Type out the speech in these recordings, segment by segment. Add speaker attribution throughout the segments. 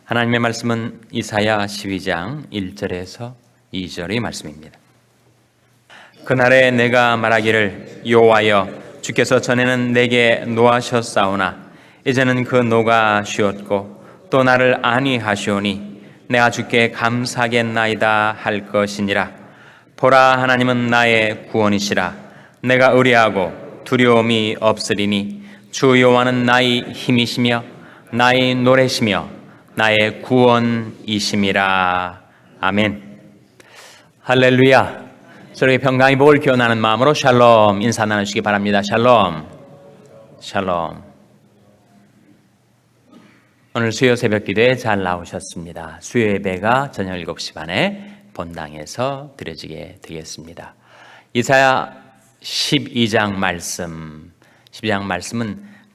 Speaker 1: 하나님의 말씀은 이사야 12장 1절에서 2절의 말씀입니다. 그날에 내가 말하기를 여호와여 주께서 전에는 내게 노하셨사오나 이제는 그 노가 쉬었고 또 나를 안위하시오니 내가 주께 감사하겠나이다 할 것이니라. 보라, 하나님은 나의 구원이시라. 내가 의뢰하고 두려움이 없으리니 주 여호와는 나의 힘이시며 나의 노래시며 나의 구원이심이라. 아멘. 할렐루야. 서로의 평강의 복을 기원하는 마음으로 샬롬 인사 나누시기 바랍니다. 샬롬. 샬롬. 오늘 수요 새벽 기도에 잘 나오셨습니다. 수요 예배가 저녁 7시 반에 본당에서 드려지게 되겠습니다. 이사야 12장 말씀은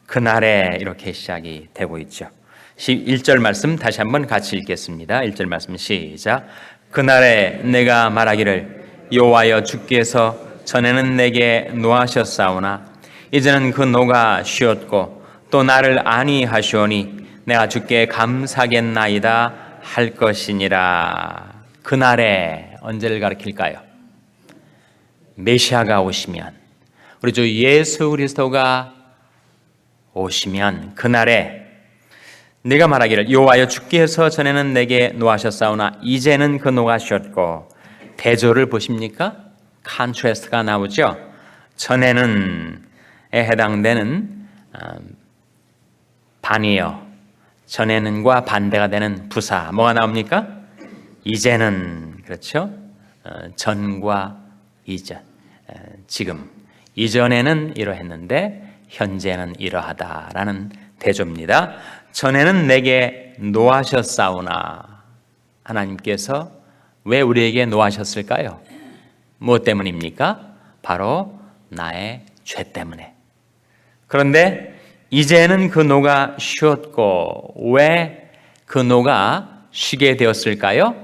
Speaker 1: 그날에 이렇게 시작이 되고 있죠. 1절 말씀 다시 한번 같이 읽겠습니다. 1절 말씀 시작. 그날에 내가 말하기를 여호와여 주께서 전에는 내게 노하셨사오나 이제는 그 노가 쉬었고 또 나를 안위하시오니 내가 주께 감사하겠나이다 할 것이니라. 그날에 언제를 가리킬까요? 메시아가 오시면, 우리 주 예수 그리스도가 오시면 그날에 내가 말하기를 여호와여 주께서 전에는 내게 노하셨사오나 이제는 그 노가 쉬었고, 대조를 보십니까? 컨트라스트가 나오죠. 전에는에 해당되는 반이요, 전에는과 반대가 되는 부사 뭐가 나옵니까? 이제는. 그렇죠? 전과 이전. 지금 이전에는 이러했는데 현재는 이러하다라는 대조입니다. 전에는 내게 노하셨사오나, 하나님께서 왜 우리에게 노하셨을까요? 무엇 때문입니까? 바로 나의 죄 때문에. 그런데 이제는 그 노가 쉬었고, 왜 그 노가 쉬게 되었을까요?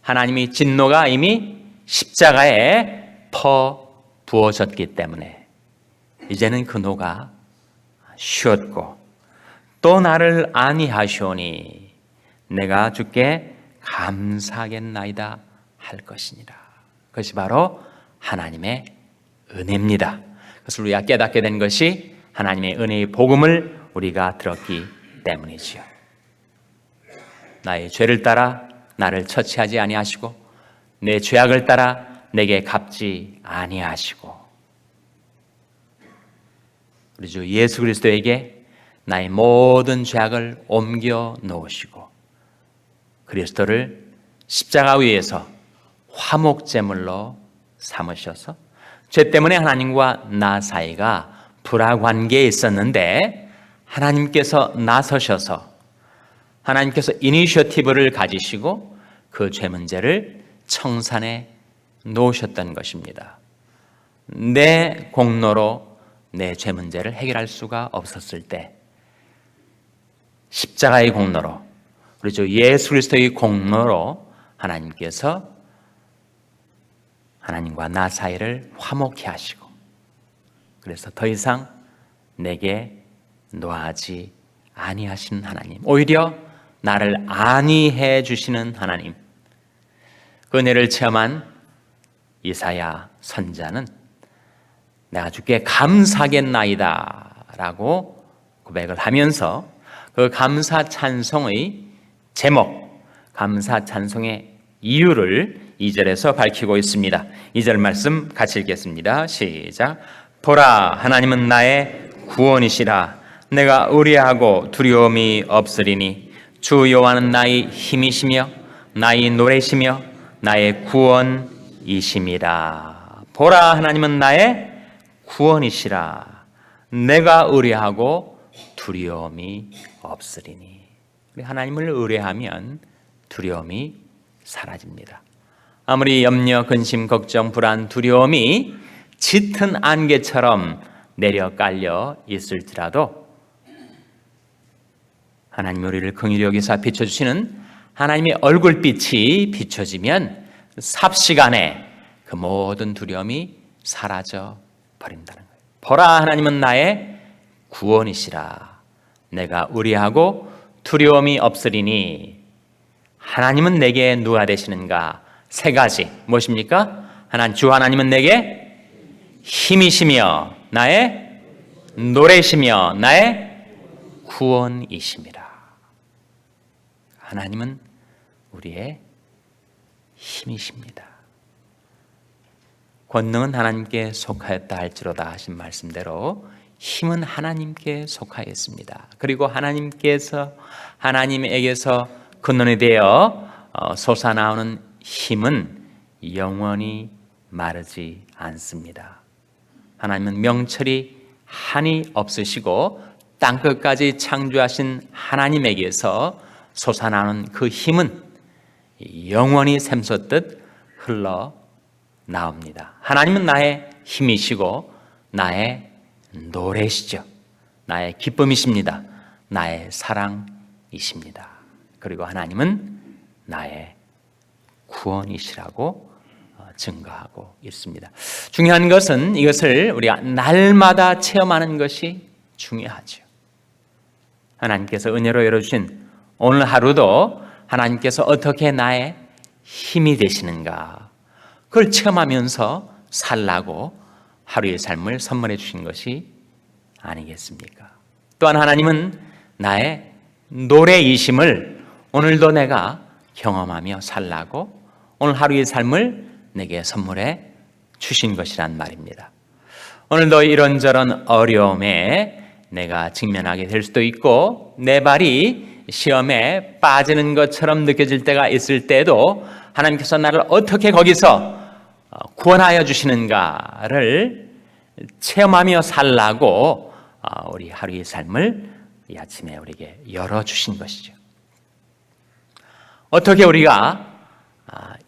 Speaker 1: 하나님이 진노가 이미 십자가에 부어졌기 때문에 이제는 그 노가 쉬었고 또 나를 안위하시오니 내가 주께 감사하겠나이다 할 것이니라. 그것이 바로 하나님의 은혜입니다. 그것을 우리가 깨닫게 된 것이 하나님의 은혜의 복음을 우리가 들었기 때문이지요. 나의 죄를 따라 나를 처치하지 아니하시고 내 죄악을 따라 내게 갚지 아니하시고, 우리 주 예수 그리스도에게 나의 모든 죄악을 옮겨 놓으시고 그리스도를 십자가 위에서 화목제물로 삼으셔서 죄 때문에 하나님과 나 사이가 불화관계에 있었는데 하나님께서 나서셔서 하나님께서 이니셔티브를 가지시고 그 죄 문제를 청산해 놓으셨던 것입니다. 내 공로로 내 죄 문제를 해결할 수가 없었을 때 십자가의 공로로, 우리 주 예수 그리스도의 공로로 하나님께서 하나님과 나 사이를 화목케 하시고, 그래서 더 이상 내게 노하지 아니하시는 하나님, 오히려 나를 안위해 주시는 하나님, 그 은혜를 체험한 이사야 선자는 내가 주께 감사하겠나이다 라고 고백을 하면서 그 감사 찬송의 제목, 감사 찬송의 이유를 2절에서 밝히고 있습니다. 2절 말씀 같이 읽겠습니다. 시작. 보라, 하나님은 나의 구원이시라. 내가 의뢰하고 두려움이 없으리니 주 여호와는 나의 힘이시며 나의 노래시며 나의 구원이심이라. 보라, 하나님은 나의 구원이시라. 내가 의뢰하고 두려움이 없으리니. 우리 하나님을 의뢰하면 두려움이 사라집니다. 아무리 염려, 근심, 걱정, 불안, 두려움이 짙은 안개처럼 내려 깔려 있을지라도 하나님 우리를 긍휼히 여기사 비춰주시는 하나님의 얼굴빛이 비춰지면 삽시간에 그 모든 두려움이 사라져 버린다는 거예요. 보라, 하나님은 나의 구원이시라. 내가 의뢰하고 두려움이 없으리니 하나님은 내게 누가 되시는가? 세 가지 무엇입니까? 주 하나님은 내게 힘이시며 나의 노래시며 나의 구원이심이라. 하나님은 우리의 힘이십니다. 권능은 하나님께 속하였다 할지로다 하신 말씀대로 힘은 하나님께 속하였습니다. 그리고 하나님에게서 근원이 되어 솟아나오는 힘은 영원히 마르지 않습니다. 하나님은 명철이 한이 없으시고 땅끝까지 창조하신 하나님에게서 솟아나오는 그 힘은 영원히 샘솟듯 흘러나옵니다. 하나님은 나의 힘이시고 나의 노래시죠. 나의 기쁨이십니다. 나의 사랑이십니다. 그리고 하나님은 나의 구원이시라고 증거하고 있습니다. 중요한 것은 이것을 우리가 날마다 체험하는 것이 중요하죠. 하나님께서 은혜로 열어주신 오늘 하루도 하나님께서 어떻게 나의 힘이 되시는가, 그걸 체험하면서 살라고 하루의 삶을 선물해 주신 것이 아니겠습니까? 또한 하나님은 나의 노래이심을 오늘도 내가 경험하며 살라고 오늘 하루의 삶을 내게 선물해 주신 것이란 말입니다. 오늘도 이런저런 어려움에 내가 직면하게 될 수도 있고 내 발이 시험에 빠지는 것처럼 느껴질 때가 있을 때도 하나님께서 나를 어떻게 거기서 구원하여 주시는가를 체험하며 살라고 우리 하루의 삶을 이 아침에 우리에게 열어주신 것이죠. 어떻게 우리가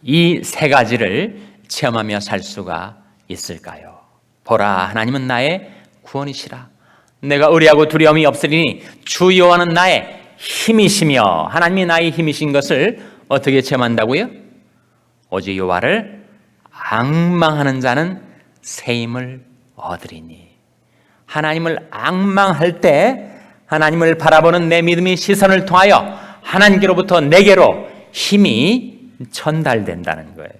Speaker 1: 이 세 가지를 체험하며 살 수가 있을까요? 보라, 하나님은 나의 구원이시라. 내가 의리하고 두려움이 없으리니 주 여호와는 나의 힘이시며. 하나님이 나의 힘이신 것을 어떻게 체험한다고요? 오직 여호와를 앙망하는 자는 새 힘을 얻으리니. 하나님을 앙망할 때 하나님을 바라보는 내 믿음의 시선을 통하여 하나님께로부터 내게로 힘이 전달된다는 거예요.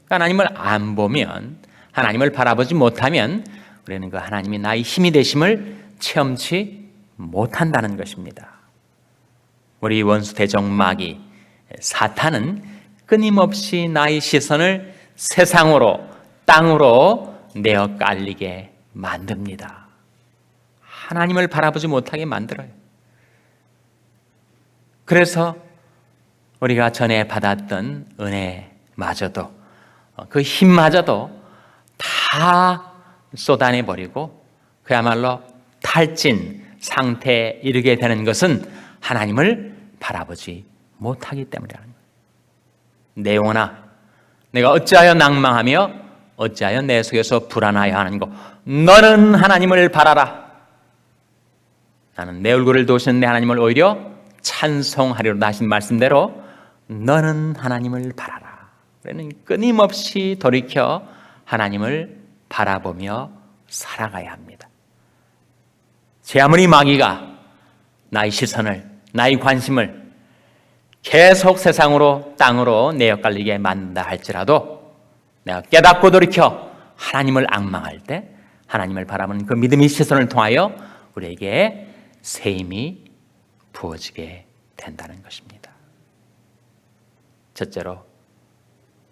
Speaker 1: 하나님을 안 보면, 하나님을 바라보지 못하면 우리는 그 하나님이 나의 힘이 되심을 체험치 못한다는 것입니다. 우리 원수 대적 마귀 사탄은 끊임없이 나의 시선을 세상으로, 땅으로 내어 깔리게 만듭니다. 하나님을 바라보지 못하게 만들어요. 그래서 우리가 전에 받았던 은혜마저도, 그 힘마저도 다 쏟아내버리고 그야말로 탈진 상태에 이르게 되는 것은 하나님을 바라보지 못하기 때문이라는 거예요. 내 영혼아, 내가 어찌하여 낭망하며 어찌하여 내 속에서 불안하여 하는고, 너는 하나님을 바라라. 나는 내 얼굴을 도우시는 내 하나님을 오히려 찬송하리로다 하신 말씀대로 너는 하나님을 바라라. 우리는 끊임없이 돌이켜 하나님을 바라보며 살아가야 합니다. 제 아무리 마귀가 나의 시선을, 나의 관심을 계속 세상으로, 땅으로 내어 깔리게 만든다 할지라도 내가 깨닫고 돌이켜 하나님을 앙망할 때 하나님을 바라보는 그 믿음의 시선을 통하여 우리에게 새 힘이 부어지게 된다는 것입니다. 첫째로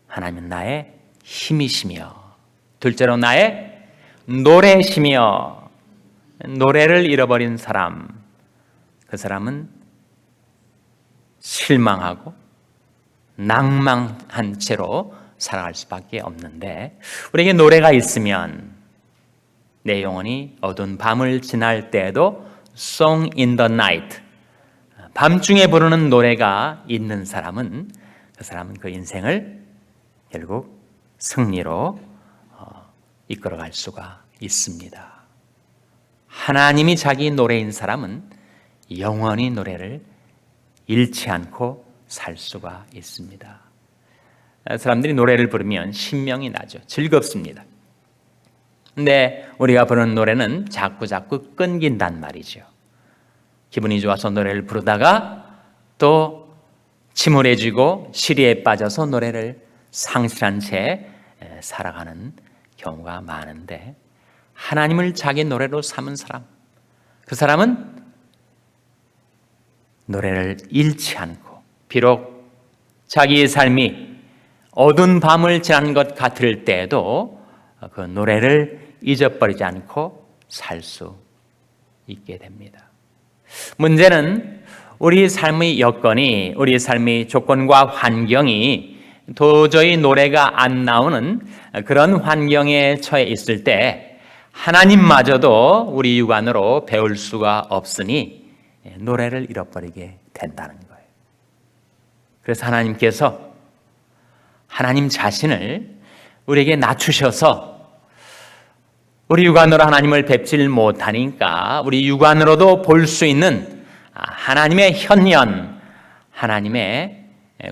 Speaker 1: 하나님은 나의 힘이시며, 둘째로 나의 노래시며. 노래를 잃어버린 사람, 그 사람은 실망하고 낭망한 채로 살아갈 수밖에 없는데, 우리에게 노래가 있으면 내 영혼이 어두운 밤을 지날 때에도 Song in the night, 밤중에 부르는 노래가 있는 사람은, 그 사람은 그 인생을 결국 승리로 이끌어갈 수가 있습니다. 하나님이 자기 노래인 사람은 영원히 노래를 잃지 않고 살 수가 있습니다. 사람들이 노래를 부르면 신명이 나죠. 즐겁습니다. 근데 우리가 부르는 노래는 자꾸 끊긴단 말이죠. 기분이 좋아서 노래를 부르다가 또 침울해지고 시리에 빠져서 노래를 상실한 채 살아가는 경우가 많은데, 하나님을 자기 노래로 삼은 사람, 그 사람은 노래를 잃지 않고, 비록 자기의 삶이 어두운 밤을 지난 것 같을 때에도 그 노래를 잊어버리지 않고 살 수 있게 됩니다. 문제는 우리 삶의 여건이, 우리 삶의 조건과 환경이 도저히 노래가 안 나오는 그런 환경에 처해 있을 때 하나님마저도 우리 육안으로 배울 수가 없으니 노래를 잃어버리게 된다는 거예요. 그래서 하나님께서 하나님 자신을 우리에게 낮추셔서, 우리 육안으로 하나님을 뵙질 못하니까 우리 육안으로도 볼 수 있는 하나님의 현현, 하나님의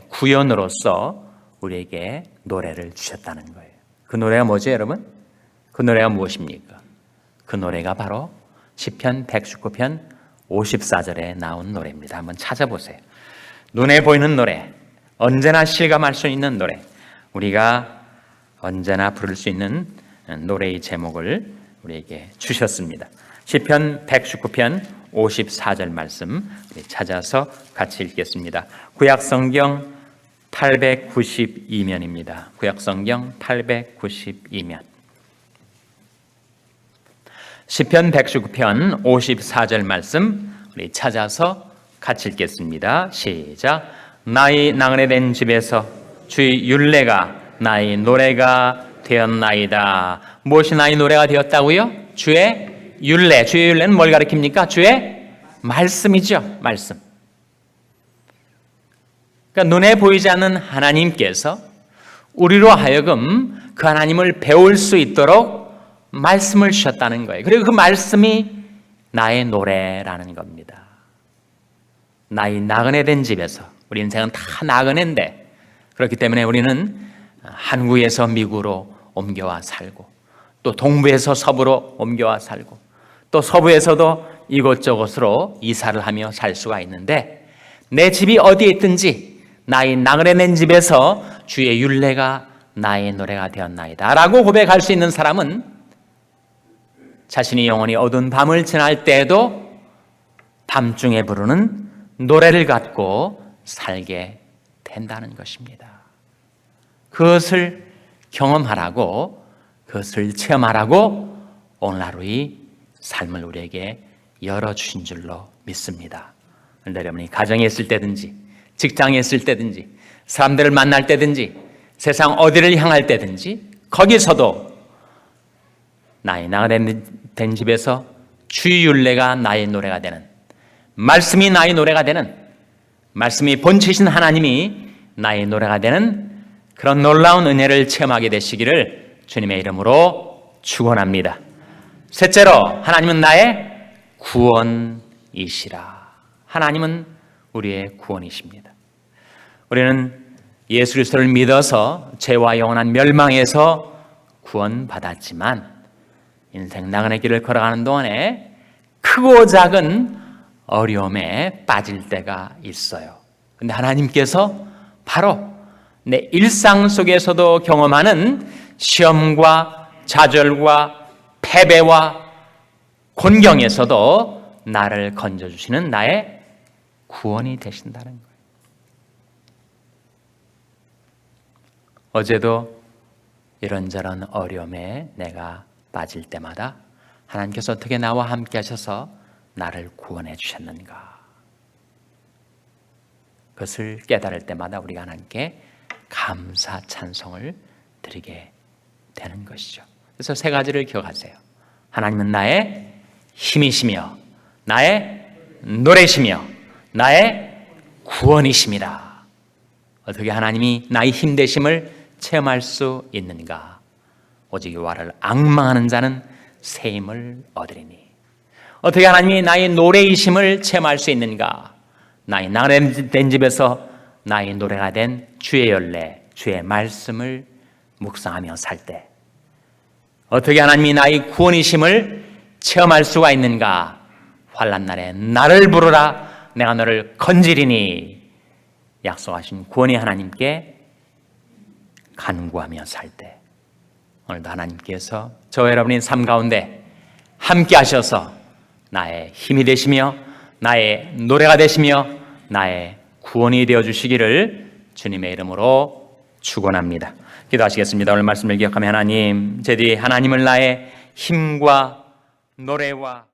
Speaker 1: 구현으로서 우리에게 노래를 주셨다는 거예요. 그 노래가 뭐죠, 여러분? 그 노래가 무엇입니까? 그 노래가 바로 시편 119편 54절에 나온 노래입니다. 한번 찾아보세요. 눈에 보이는 노래, 언제나 실감할 수 있는 노래, 우리가 언제나 부를 수 있는 노래의 제목을 우리에게 주셨습니다. 시편 119편 54절 말씀 찾아서 같이 읽겠습니다. 구약성경 892면입니다. 구약성경 892면. 시편 119편 54절 말씀 우리 찾아서 같이 읽겠습니다. 시작. 나의 나그네 된 집에서 주의 율례가 나의 노래가 되었나이다. 무엇이 나의 노래가 되었다고요? 주의 율례. 주의 율례는 뭘 가리킵니까? 주의 말씀이죠. 말씀. 그러니까 눈에 보이지 않는 하나님께서 우리로 하여금 그 하나님을 배울 수 있도록 말씀을 주셨다는 거예요. 그리고 그 말씀이 나의 노래라는 겁니다. 나의 나그네 된 집에서, 우리 인생은 다 나그네인데, 그렇기 때문에 우리는 한국에서 미국으로 옮겨와 살고, 또 동부에서 서부로 옮겨와 살고, 또 서부에서도 이곳저곳으로 이사를 하며 살 수가 있는데, 내 집이 어디에 있든지 나의 나그네 된 집에서 주의 율례가 나의 노래가 되었나이다 라고 고백할 수 있는 사람은 자신이 영원히 어두운 밤을 지날 때에도 밤중에 부르는 노래를 갖고 살게 된다는 것입니다. 그것을 경험하라고, 그것을 체험하라고 오늘 하루의 삶을 우리에게 열어주신 줄로 믿습니다. 그런데 여러분이 가정에 있을 때든지, 직장에 있을 때든지, 사람들을 만날 때든지, 세상 어디를 향할 때든지, 거기서도 나의 나그네 된 집에서 주의 율례가 나의 노래가 되는, 말씀이 나의 노래가 되는, 말씀이 본체신 하나님이 나의 노래가 되는 그런 놀라운 은혜를 체험하게 되시기를 주님의 이름으로 축원합니다. 셋째로, 하나님은 나의 구원이시라. 하나님은 우리의 구원이십니다. 우리는 예수 그리스도를 믿어서 죄와 영원한 멸망에서 구원받았지만 인생 나그네 길을 걸어가는 동안에 크고 작은 어려움에 빠질 때가 있어요. 그런데 하나님께서 바로 내 일상 속에서도 경험하는 시험과 좌절과 패배와 곤경에서도 나를 건져주시는 나의 구원이 되신다는 거예요. 어제도 이런저런 어려움에 내가 빠질 때마다 하나님께서 어떻게 나와 함께 하셔서 나를 구원해 주셨는가, 그것을 깨달을 때마다 우리가 하나님께 감사 찬송을 드리게 되는 것이죠. 그래서 세 가지를 기억하세요. 하나님은 나의 힘이시며 나의 노래시며 나의 구원이십니다. 어떻게 하나님이 나의 힘 되심을 체험할 수 있는가? 오직 여호와를 앙망하는 자는 새 힘을 얻으리니. 어떻게 하나님이 나의 노래이심을 체험할 수 있는가? 나의 나그네 된 집에서 나의 노래가 된 주의 율례, 주의 말씀을 묵상하며 살 때. 어떻게 하나님이 나의 구원이심을 체험할 수가 있는가? 환난 날에 나를 부르라, 내가 너를 건지리니. 약속하신 구원의 하나님께 간구하며 살 때 오늘도 하나님께서 저와 여러분의 삶 가운데 함께 하셔서 나의 힘이 되시며 나의 노래가 되시며 나의 구원이 되어주시기를 주님의 이름으로 축원합니다. 기도하시겠습니다. 오늘 말씀을 기억하며 하나님, 제 뒤에 하나님을 나의 힘과 노래와